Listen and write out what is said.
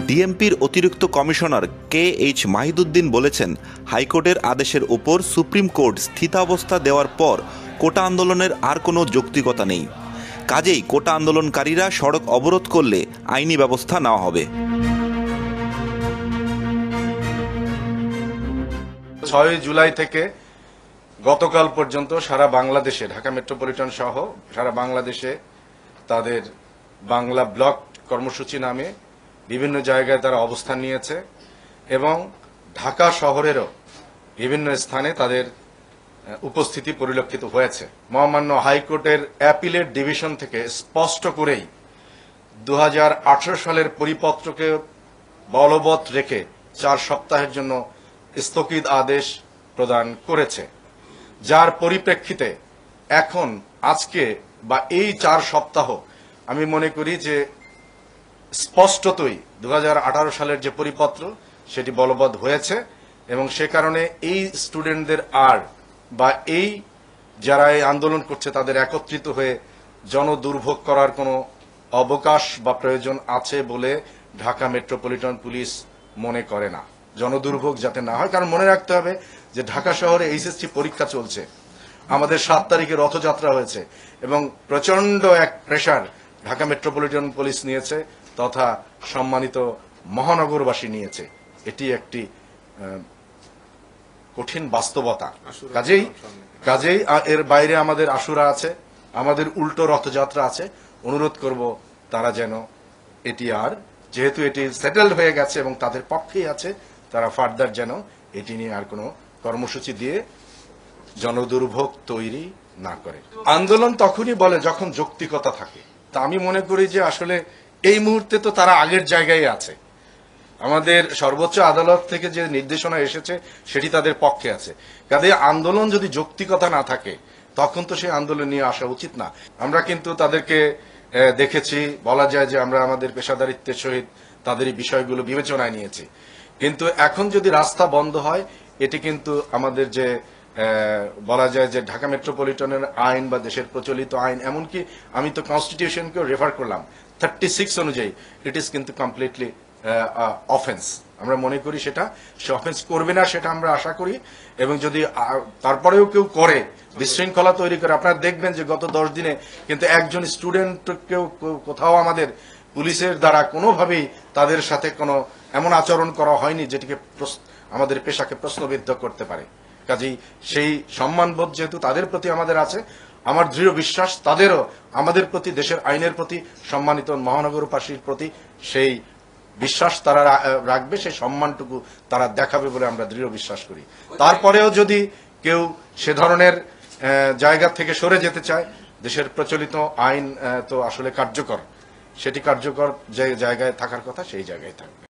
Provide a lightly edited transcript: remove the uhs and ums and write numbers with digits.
ডিএমপির অতিরিক্ত commissioner KH Mahiduddin বলেছেন, হাইকোর্টের আদেশের উপর সুপ্রিম কোর্ট স্থিতাবস্থা দেওয়ার পর কোটা আন্দোলনের আর কোনো যৌক্তিকতা নেই। কাজেই কোটা আন্দোলনকারীরা সড়ক অবরোধ করলে আইনি ব্যবস্থা নেওয়া হবে। 6 জুলাই থেকে গতকাল পর্যন্ত সারা বাংলাদেশে, ঢাকা মেট্রোপলিটন সহ সারা বাংলাদেশে তাদের বাংলা ব্লক কর্মসূচি নামে বিভিন্ন জায়গায় তারা অবস্থান নিয়েছে এবং ঢাকা শহরেরও বিভিন্ন স্থানে তাদের উপস্থিতি পরিলক্ষিত হয়েছে। মহামান্য হাইকোর্টের অ্যাপিলেট ডিভিশন থেকে স্পষ্ট করেই 2018 সালের পরিপত্রকে বলবৎ রেখে 4 সপ্তাহের জন্য স্থগিত আদেশ প্রদান করেছে, যার পরিপ্রেক্ষিতে এখন আজকে বা এই 4 সপ্তাহ আমি মনে করি যে স্পষ্টতই 2018 সালের যে পরিপত্র সেটি বলবৎ হয়েছে এবং সে কারণে এই স্টুডেন্টদের আর বা এই যারা এই আন্দোলন করছে তাদের একত্রিত হয়ে জনদুর্ভোগ করার কোনো অবকাশ বা প্রয়োজন আছে বলে ঢাকা মেট্রোপলিটন পুলিশ মনে করে না। জনদুর্ভোগ যাতে না হয়, কারণ মনে রাখতে হবে যে ঢাকা শহরে HSC পরীক্ষা চলছে, আমাদের 7 তারিখে রথযাত্রা হয়েছে এবং প্রচন্ড এক প্রেসার ঢাকা মেট্রোপলিটন পুলিশ নিয়েছে তথা সম্মানিত মহানগরবাসী নিয়েছে। এটি একটি কঠিন বাস্তবতা। কাজেই এর বাইরে আমাদের আশুরা আছে, আমাদের উল্টো রথযাত্রা আছে। অনুরোধ করব তারা যেন এটি আর, যেহেতু এটি সেটেলড হয়ে গেছে এবং তাদের পক্ষেই আছে, তারা ফার্দার যেন এটি নিয়ে আর কোনো কর্মসূচি দিয়ে জনদুর্ভোগ তৈরি না করে। আন্দোলন তখনই বলে যখন যৌক্তিকতা থাকে। তা আমি মনে করি যে আসলে এই মুহূর্তে তো তারা আগের জায়গায় আছে। আমাদের সর্বোচ্চ আদালত থেকে যে নির্দেশনা এসেছে সেটি তাদের পক্ষে আছে। কাজে আন্দোলন যদি যৌক্তিকতা না থাকে তখন তো সেই আন্দোলন নিয়ে আসা উচিত না। আমরা কিন্তু তাদেরকে দেখেছি, বলা যায় যে আমরা আমাদের পেশাদারিত্বের সহিত তাদের এই বিষয়গুলো বিবেচনায় নিয়েছি, কিন্তু এখন যদি রাস্তা বন্ধ হয় এটি কিন্তু আমাদের যে বলা যায় যে ঢাকা মেট্রোপলিটনের আইন বা দেশের প্রচলিত আইন, এমনকি আমি তো কনস্টিটিউশনকেও রেফার করলাম 36 অনুযায়ী, ইট ইজ কিন্তু কমপ্লিটলি অফেন্স। আমরা মনে করি সে অফেন্স করবে না, সেটা আমরা আশা করি। এবং যদি তারপরেও কেউ করে, বিশৃঙ্খলা তৈরি করে, আপনারা দেখবেন যে গত 10 দিনে কিন্তু একজন স্টুডেন্টকেও কোথাও আমাদের পুলিশের দ্বারা কোনোভাবেই তাদের সাথে কোনো এমন আচরণ করা হয়নি যেটিকে আমাদের পেশাকে প্রশ্নবিদ্ধ করতে পারে। কাজেই সেই সম্মানবোধ যেহেতু তাদের প্রতি আমাদের আছে, আমার দৃঢ় বিশ্বাস তাদেরও আমাদের প্রতি, দেশের আইনের প্রতি, সম্মানিত মহানগরবাসীর প্রতি সেই বিশ্বাস তারা রাখবে, সেই সম্মানটুকু তারা দেখাবে বলে আমরা দৃঢ় বিশ্বাস করি। তারপরেও যদি কেউ সে ধরনের জায়গা থেকে সরে যেতে চায়, দেশের প্রচলিত আইন তো আসলে কার্যকর, সেটি কার্যকর যে জায়গায় থাকার কথা সেই জায়গায় থাকবে।